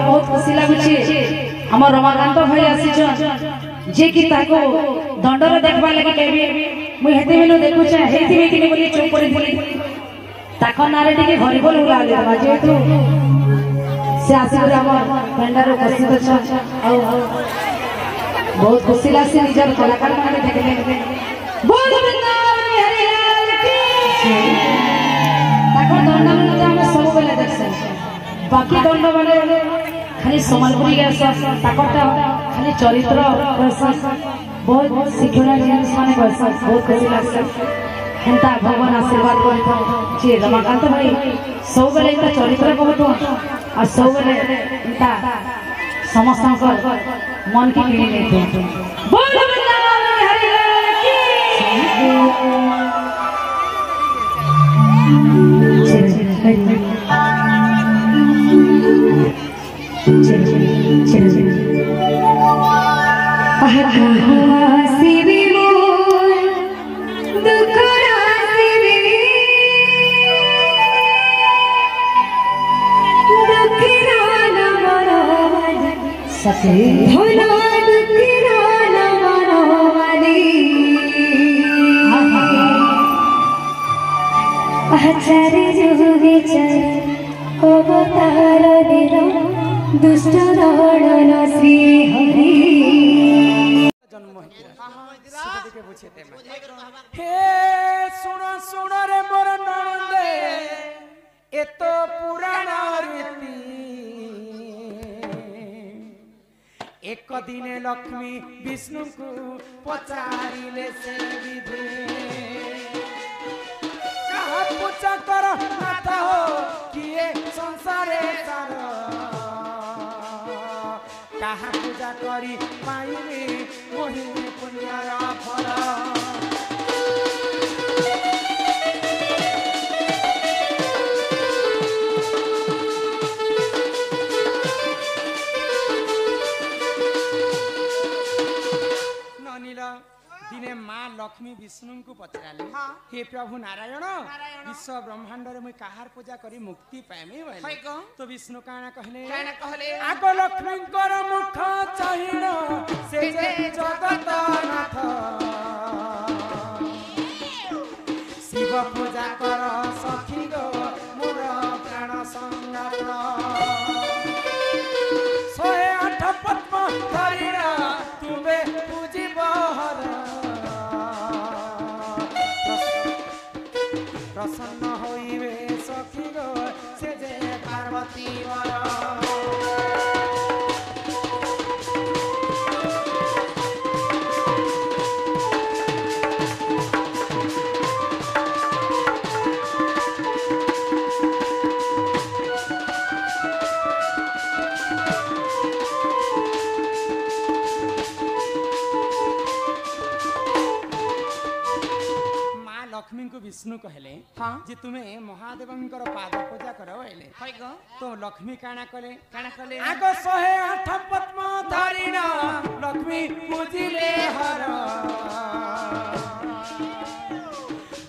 बहुत खुशी लगुचे हमर रमाकांत भाई आसी जे कि ताको दंडर देखबा लागि केबे मु हेते बेलो देखु छै हेतिबे कि बोली चुप पड़ी बोली ताको नारे टिके घरी बोल उला ले बाजे तू से आसी हमर पेंडारो उपस्थित छ आ बहुत खुशी लासी निजर कलाकार माने देखले बोल वृंदावन हरि लाल की ताको दंड में हम सब बेले देखसे बाकी दंड माने खाली संबलपुरी गैसा ताकता खाली चरित्र बहुत शिक्षण जिनिस माने बहुत खुशी लागसे हेंता भगवान आशीर्वाद करतो जे रमाकांत भाई सब बेले इता चरित्र कहतो आ सब बेले इता समस्त मन की किणी लेतो बोल वृंदावन हरि लाल की आचार्य जोगे चरण अवतार दिलो दुष्ट दंडन श्री हरि जन्म के बुझेते हे सुन सुन रे मोर नंदे एतो पुराण रीति एक दिने लक्ष्मी विष्णु को पचारिले से विधि कहा पूजा कर नाथ हो किए संसारे सार कहा पूजा करी पाइबे मोहिनी पुण्यर फल दिने माँ लक्ष्मी विष्णु को पचराले हे प्रभु नारायण विश्व ब्रह्मांड रे मुई काहार पूजा करी मुक्ति पाएमी बोले तो विष्णु काना कहले आगो लक्ष्मी कर मुख चाहिन से जे जगत नाथ शिव पूजा कर सखी गो मोर प्राण संगात 108 पद्म धरिरा तुमे पूजिब हर प्रसन्न होइबे सखी गो से जे पार्वती वर लक्ष्मी को विष्णु कहले जे तुम्हें महादेवंकर पाद पूजा करो बोले तो लक्ष्मी काना कले आगो 108 पद्म धारिण लक्ष्मी पूजिले हर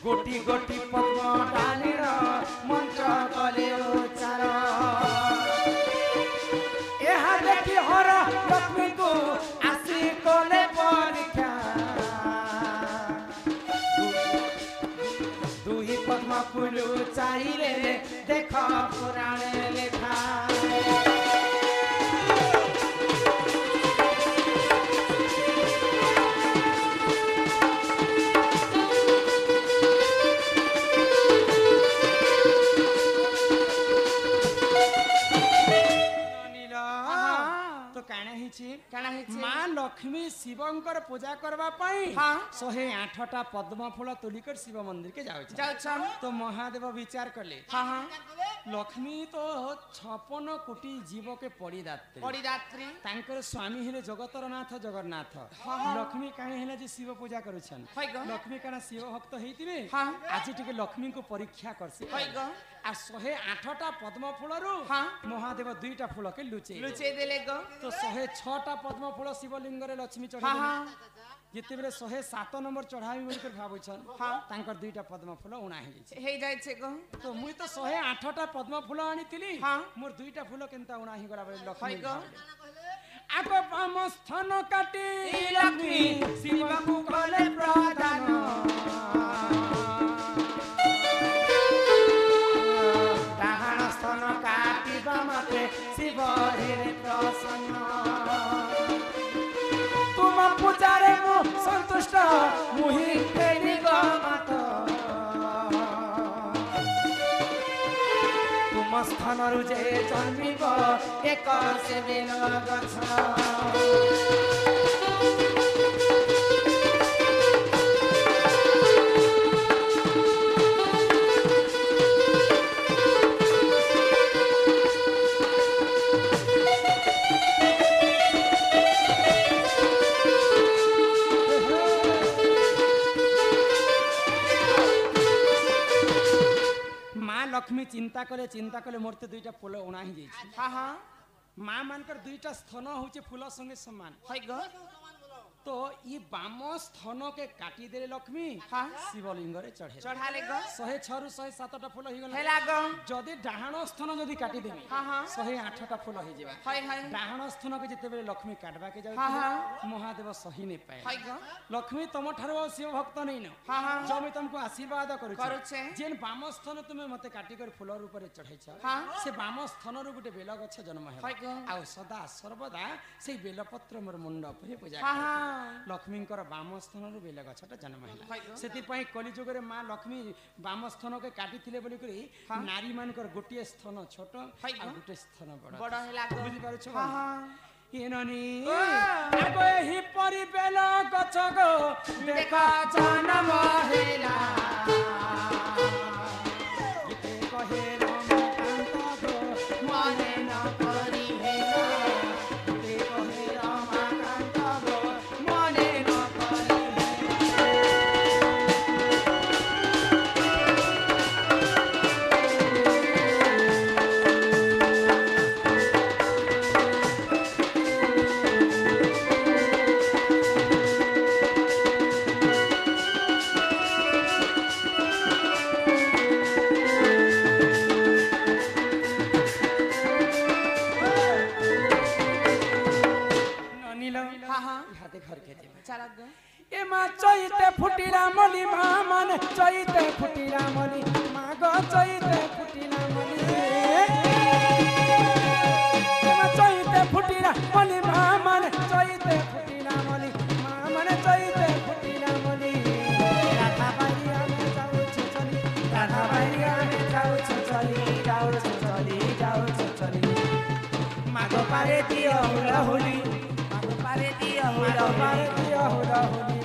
गोटी गोटी पद्म डालिण मंत्र कले उच्चार एहा देखि हर लक्ष्मी को आसी कले परीक्षा पद्म फूल चाहिए देख पुराण लेखा माँ लक्ष्मी शिवंकर पूजा करवा पाई 108टा पद्म फूल तुलिकर शिव मंदिर के जाओ तो महादेव विचार कले लक्ष्मी तो 56 कोटी जीव के परिदात्री तांकर स्वामी हेले जगतर नाथ जगन्नाथ लक्ष्मी काहे हेले जे शिव पूजा करूछन लक्ष्मी काना शिव भक्त हेतिबे आज टिके लक्ष्मी को परीक्षा करसी आ 108टा पद्म फूल रु महादेव 2टा फूल के लुचे देले गो तो 106टा पद्म फूल शिवलिंग रे लक्ष्मी चढ़ा जिते बेले 107 नंबर चढ़ाई बोल कर भाबुछन तांकर 2टा पद्म फूल उणा हे जाय छे गो तो मुई तो 108टा पद्म फूल आनीतिली मोर 2टा फूल केनता उणा ही गरा बेले लक्ष्मी गो आको पाम स्थान काटी लक्ष्मी शिव को कले प्रदान डाहाण स्थान काटी बामते शिव रे प्रसन्न तुम पूजारे मु संतुष्ट मुहि फेरी गमात तुम स्थान रुजे जन्मिब एक से बेल गछ लक्ष्मी चिंता कले मोरते 2टा फूल उणा ही जाइछि माँ मानकर 2टा स्तन होचे फूल संगे समान तो ये बाम स्तन के काटी दे लक्ष्मी शिवलिंग रे चढ़ाले गो 106 रु 107टा फूल ही गला जदी डाहाण स्तन जदी काटी देबी 108टा फूल ही जेबा डाहाण स्तन के जते बेले लक्ष्मी काटबा के जाउ महादेव सही ने पाए लक्ष्मी तुम ठारो शिव भक्त नै न जो मैं तुमको आशीर्वाद करू जेन बाम स्तन तुमे मते काटी कर फूल रूप रे चढ़ाइछ से बाम स्तन रु गुटे बेल गछ जन्म हे आ सदा सर्वदा से बेलपत्र मोर मुंड पर पूजा लक्ष्मी बाम स्थान बेल गछटा जन्म है से कलिजुग माँ लक्ष्मी बाम स्थान के काटी नारी मान गोटे स्थान छोट गोटे स्थान बड़ बुझी पारुछ परी बेल गछ गो देखा जन्म हेला कहे रमाकांत गो मने न करी हेला चैते फुटिला मली मामन चैते फुटिला मली मागो चैते फुटिला मली चैते फुटिला मली मामन चैते फुटिला मली मामन चैते फुटिला मली राधा बारिया में जाऊ चली राधा बारिया में जाऊ चली मागो पारे दियो हुला हुली मागो पारे दियो हुला हुली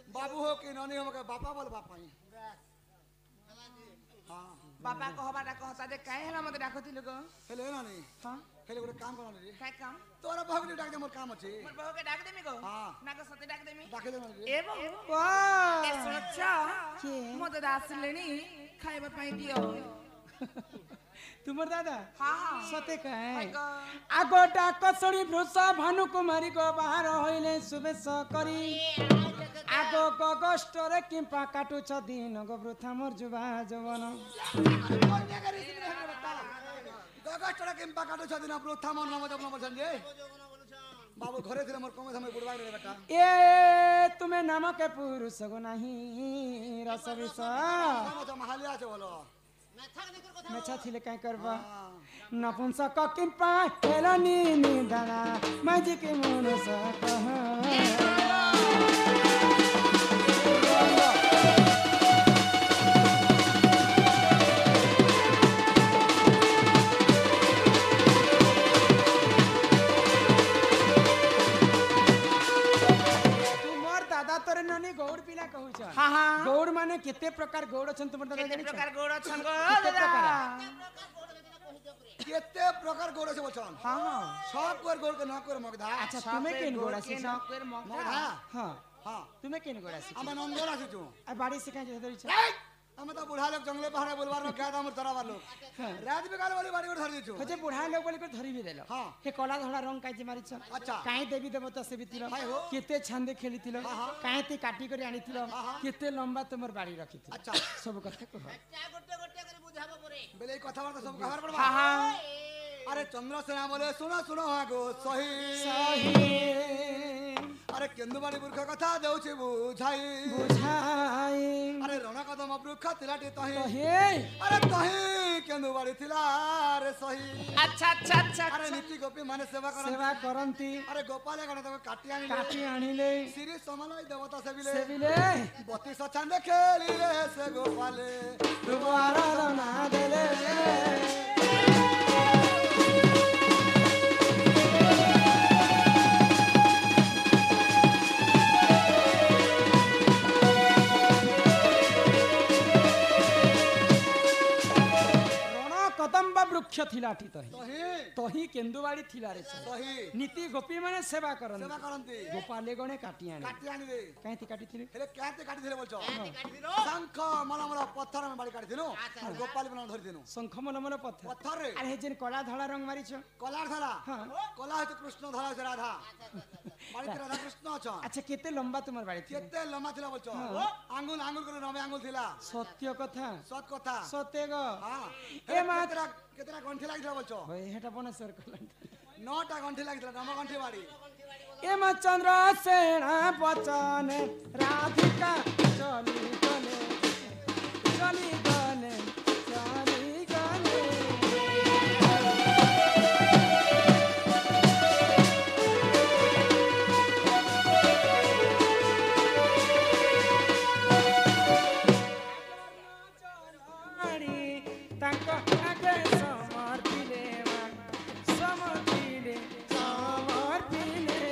बाबू हो कि ननी हो बापा बोल बापा ही हाँ बापा कहबाटा कहता जे काहे हला मते डाकथिलु गो हेले ना नहीं हां हेले गोटे काम करना रे काय काम तोरा बहू के डाक दे मोर काम अछि मोर बहू के डाक देमी गो हां नाग सते डाक देमी डाक दे रे ए बहू वाह ए सुनच्छा मते दासलेनी खाइबा पई दियो तुमर दादा हां हां सते कहे गो आगो डाक सड़ी भृषा भानु कुमारी को बाहर होइले सुबेश करी आगो गगस्ट रे किंपा काटु छ दिन गो वृथा मोर जुबा जवन गगस्टरा के पाकाटो छ दिन अपरो थामन नाम जपन बसन जे बाबू घरे थिले मोर कमे समय बुढ़वा रे बेटा ए तुम्हें नाम के पुरुष गो नाही रस विष हम त महालिया छ बोलो मेछा थिले काय करबा नपुंसक किंपा हेलनी निदाना माजी के मनुष कह तोरे ननी गौड़ पिला कहू छ हां हां गौड़ माने केते प्रकार गौड़ छन तुमर दादा केते जानि प्रकार गोड़ छन गो केते दादा केते प्रकार गोड़ छ बचन हां हां सब कोर गोड़ के न कोर मगधा अच्छा तुम्हें केन गौड़ के छी नौकर मगधा मगधा हां हां तुम्हें केन गौड़ छी हम नंदोरा छी तू आ बाड़ी से काहे धरि छ हम त बुढ़ा लोग जंगले पहाड़े बोलवार में क्या दामर तरावार लोग रात में काल वाली बाड़ी उठ धर दी तू खोजे बुढ़ा लोग बोली को धरि भी देलो हां हे कला धड़ा रंग काई मारी छ अच्छा काहे देवी देवता से बितिलो हाय हो। केते छंदे खेलितिलो काहे ते काटी करी आनितिलो केते लंबा तुमर बाड़ी रखितिलो अच्छा सब कथा कह बेले कथा बार्ता सब खबर पड़बा हां हां अरे चंद्रसेना बोले सुनो सुनो हागो सही सही अरे केंदुबाड़ी बुर्ख कथा देउछि बुझाई बुझाई अरे रण कदम वृक्ष तिलाटी तही हे अरे तही केंदुबाड़ी थिला रे सही अच्छा अच्छा अच्छा अरे नीति गोपी माने सेवा कर सेवा करंती अरे गोपाले गण तक काटी काटी आनिले श्री समलय देवता सेबिले सेबिले 32 छंद खेली रे से गोपाले दुबारा ना देले कदम्बा वृक्ष थिलाठी तही केंदुबाड़ी थिला रे सही नीति गोपी माने सेवा करन सेवा करंती गोपाले गणे काटी आने काटी आनी रे काहे काटी थिले हेले काते काटी दिले बोलछो शंख मला मला पत्थर में बाड़ी काटी दिनु गोपाल बना धरि दिनु शंख मन मन पत्थर पत्थर रे अरे जेन कला धला रंग मारी छ कलार धरा हां कला है कृष्ण धरा से राधा बाड़ी राधा कृष्ण छ अच्छा केते लंबा तुमर बाड़ी थी केते लम्बा थिला बोलछो आंगुल आंगुल करे नवे आंगुल थिला सत्य कथा सत कथा सत्य ग हां ए मा केतरा गंठी लागिला बोलछो होय हेटा बनेश्वर कलन 9टा गंठी लागिला नम गंठी बाड़ी ए मा चंद्र सेना बचन राधिका चली गले चली गले चली गले ताका आगे समर्पिले समर्पिले समर्पिले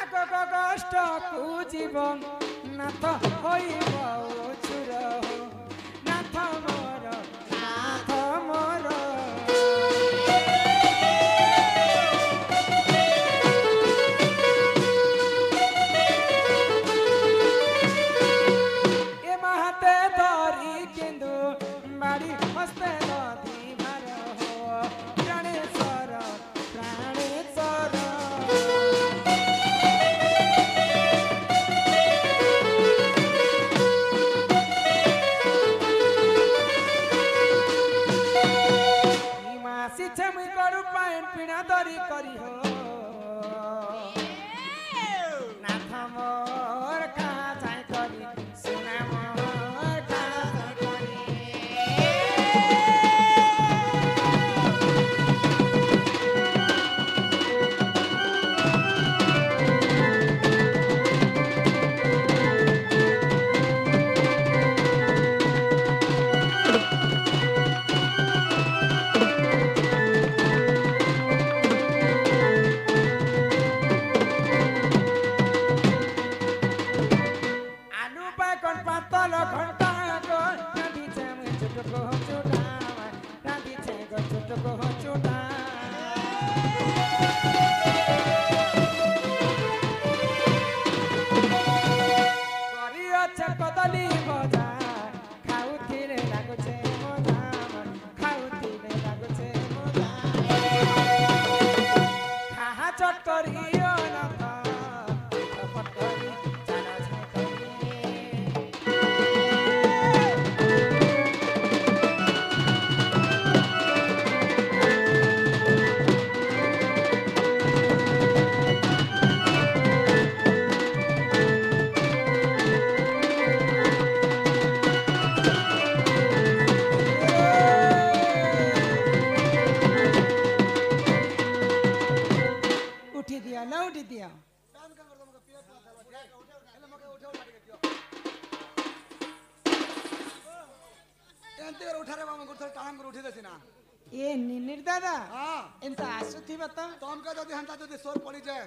আগ কষ্ট জীবন নাথ হই कोण पातल घंटा कोण रांधीचे मुई चुटको चुटा रांधीचे गो चुटको चुटा करी আছে কদলি ভজা খাউথিরে লাগুছে মজা খাউথিরে লাগুছে মজা খাহা চট করিও না চটপট করি জানা ছে उठी दिया ना उठी दिया काम का करतो मग पियत ना त्याला उठव मग उठव लागे दियो एंते कर उठा रे बाबा गुरथर टांग कर उठी देसी ना ए निनिर दादा हां एंता आसुथि बता तम का जदी हंता जदी सोर पड़ी जाए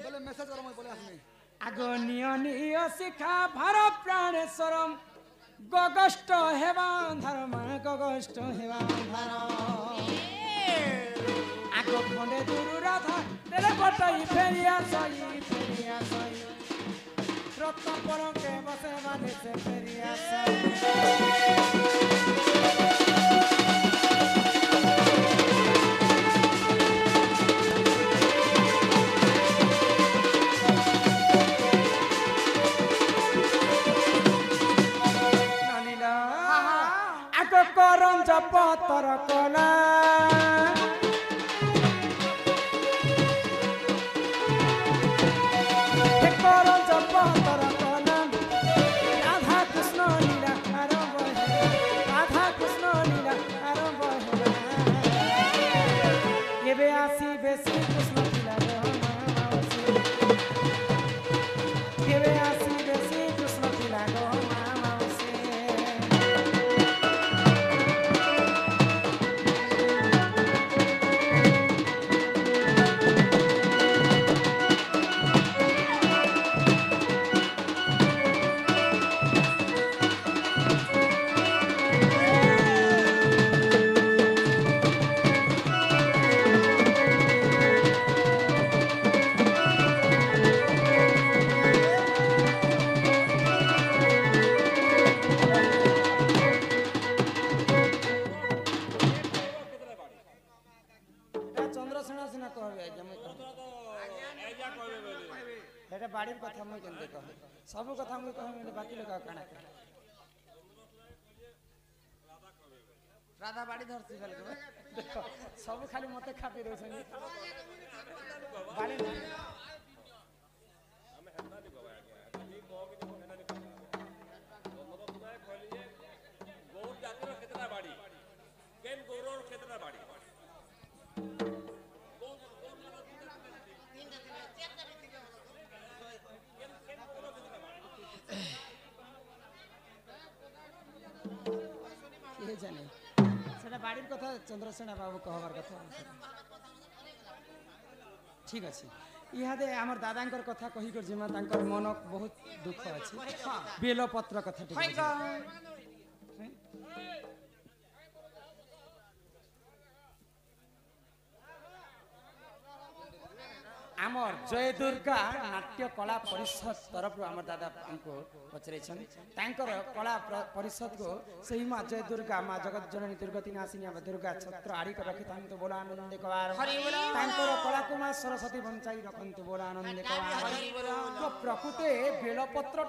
बोले मेसेज कर मैं बोले आसनी आगो नियो नियो शिखा भार प्राणेश्वरम गगष्ट हेवा धर्म गगष्ट हेवा धर्म आगो खंडे दूर राधा तेरे बटाई फेरिया सई रत्न पर के बसे वाले से फेरिया नानीला आगो करम जप तर कला राधा कृष्ण लीला आरंभ राधा कृष्ण लीला आरंभ ये आसी बेसी कृष्ण लीला ये आसी बेसी कृष्ण लीला बाड़ी कथा मुझे केंदे कह सब कथा मुझे कह बाकी लोग काना राधा बाड़ी धरसी खाली देखो सब खाली मते खाती रहछनी बाड़ी हमें हन्ना नहीं बाबा ये को के हन्ना नहीं मतलब तुम्हारे कहलिए गौर जातिर क्षेत्र बाड़ी केन गौरर क्षेत्र बाड़ी जाने सेटा बाड़ी कथा चंद्रसेना बाबू कहबार कथा ठीक अच्छे इहादे आमर दादांकर कथा कही कर जिमा तांकर मन बहुत दुख अच्छे बेलपत्र कथा ठीक आमर जय दुर्गा नाट्य कला परिषद तरफ आम दादा हमको पचरे कला परिषद को सही माँ जय दुर्गा माँ जगत जननी दुर्गति नासिनी दुर्गा छत्र आड़ी कर रखी तो बोला आनंद कवार कला को माँ सरस्वती बंचाई रखते बोला आनंद कवार प्रकृति बेलपत्र